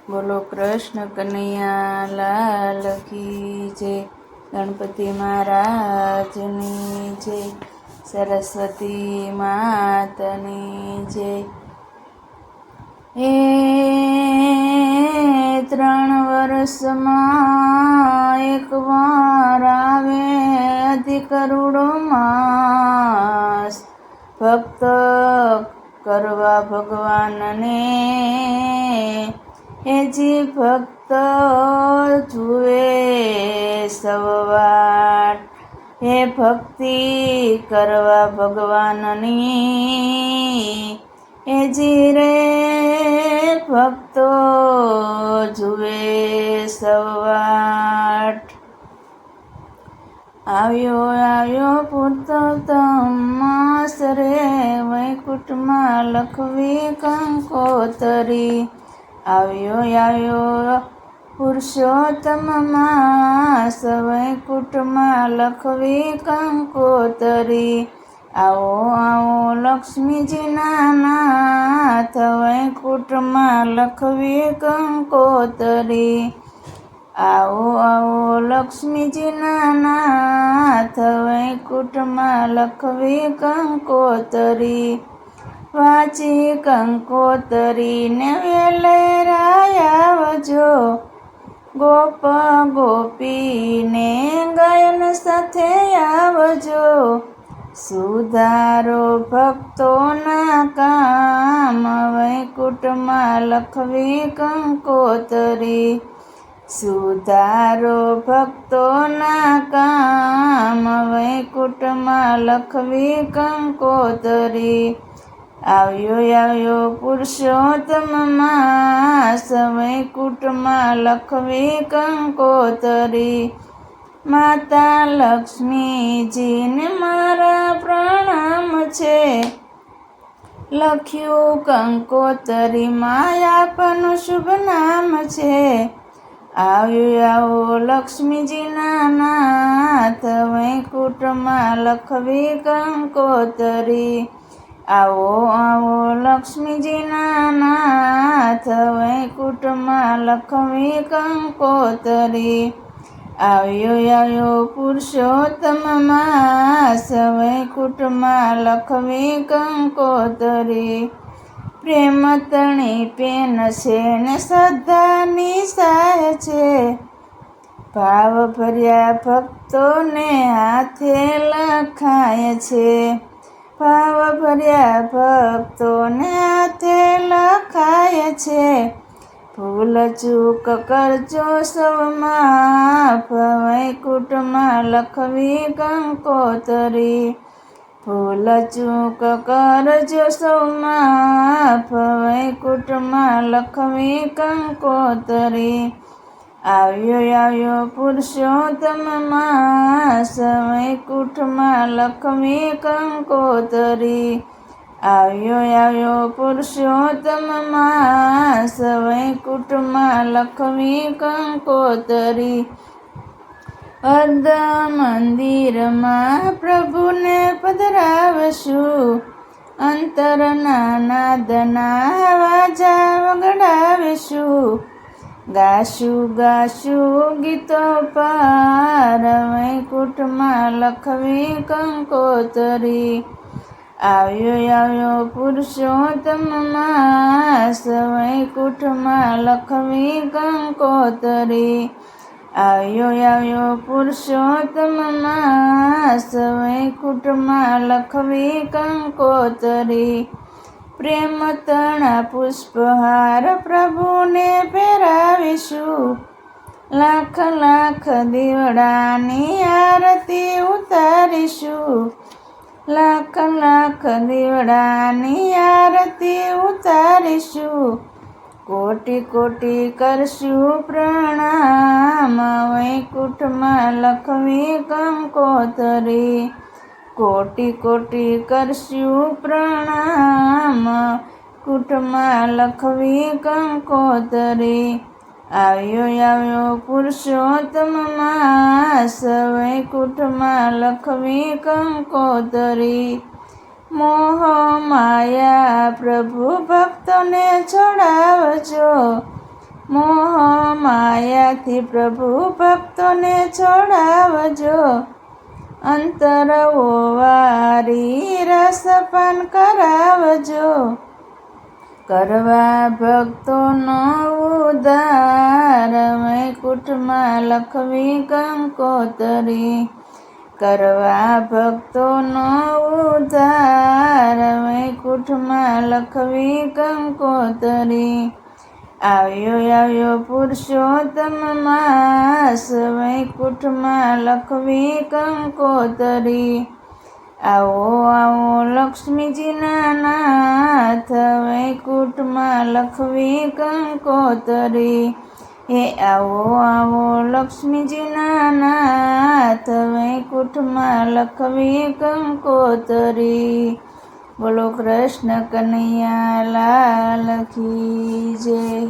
બોલો કૃષ્ણ કનૈયા લાલ કી જય, ગણપતિ મહારાજની જય, સરસ્વતી માતની જય. એ 3 વર્ષમાં એકવાર આવે અધિક કરોડો માસ, ભક્ત કરવા ભગવાનને હેજી ભક્ત જુએ સવાટ. હે ભક્તિ કરવા ભગવાનની હેજી રે ભક્તો જુએ સવાટ. આવ્યો પુરુષોત્તમ માસ રે, વૈકુંઠમાં લખવી કંકોતરી. આવ્યો પુરુષોત્તમ માસ, વૈકુંઠમાં લખવી કંકોતરી. આવો લક્ષ્મીજીના નાથ, વૈકુંઠમાં લખવી કંકોતરી. આવો લક્ષ્મીજીના નાથ, વૈકુંઠમાં લખવી કંકોતરી. વાંચી કંકોતરીને વેલેરાય આવજો, ગોપ ગોપીને ગાયન સાથે આવજો. સુધારો ભક્તોના કામ, વૈકુંઠમાં લખવી કંકોતરી. સુધારો ભક્તોના કામ, વૈકુંઠમાં લખવી કંકોતરી. આવ્યો પુરુષોત્તમ માસ, વૈકુંઠમાં લખવી કંકોતરી. માતા લક્ષ્મીજીને મારા પ્રણામ છે, લખ્યું કંકોતરીમાં આપનું શુભ નામ છે. આવો લક્ષ્મીજીના નાથ, વૈકુંઠમાં લખવી કંકોતરી. આવો લક્ષ્મીજીના નાથ, વૈકુંઠમાં લખવી કંકોતરી. આવ્યો પુરુષોત્તમ માસ, વૈકુંઠમાં લખવી કંકોતરી. પ્રેમ તણી પેન છે ને શ્રદ્ધાની સહાય છે, ભાવ ભર્યા ભક્તોને હાથે લખાય છે. ભાવ ભર્યા ભક્તોને હાથે લખાય છે. ભૂલ ચૂક કરજો સૌ માફ, વૈકુંઠમાં લખવી કંકોતરી. ભૂલ ચૂક કરજો સૌ માફ, વૈકુંઠમાં લખવી કંકોતરી. આવ્યો પુરુષોત્તમ માસ, વૈકુંઠમાં લખવી કંકોતરી. આવ્યો પુરુષોત્તમ માસ, વૈકુંઠમાં લખવી કંકોતરી. અર્ધ મંદિરમાં પ્રભુને પધરાવશું, અંતરના નાદના વાજા વગડાવીશું. ગાશું ગીતો પાર, વૈકુંઠમાં લખવી કંકોતરી. આવ્યો પુરુષોત્તમ માસ, વૈકુંઠમાં લખવી કંકોતરી. આવ્યો પુરુષોત્તમ માસ, વૈકુંઠમાં લખવી કંકોતરી. પ્રેમ તણા પુષ્પહાર પ્રભુને પહેરાવીશું, લાખ દીવડાની આરતી ઉતારીશું. લાખ દીવડાની આરતી ઉતારીશું. કોટી કરશું પ્રણામ, વૈકુંઠમાં લખવી કંકોતરી. કોટી કરશું પ્રણામ, કુટમાં લખવી કંકોતરી. આવ્યો પુરુષોત્તમ માસ, વૈકુંઠમાં લખવી કંકોતરી. મોહ માયા પ્રભુ ભક્તોને છોડાવજો, મોહ માયાથી પ્રભુ ભક્તોને છોડાવજો. અંતર ઓવારી રસપાન કરાવજો. કરવા ભક્તોનો ઉદ્ધાર વૈકુંઠમાં લખવી કંકોતરી. કરવા ભક્તોનો ઉદ્ધાર વૈકુંઠમાં લખવી કંકોતરી. આવ્યો આવ્યો પુરુષોત્તમ માસ વૈકુંઠમાં લખવી કંકોતરી. આવો આવો લક્ષ્મીજીના નાથ વૈકુંઠમાં લખવી કંકોતરી. હે આવો આવો લક્ષ્મીજીના નાથ વૈકુંઠમાં લખવી કંકોતરી. બોલો કૃષ્ણ કનૈયા લાલ કી જય.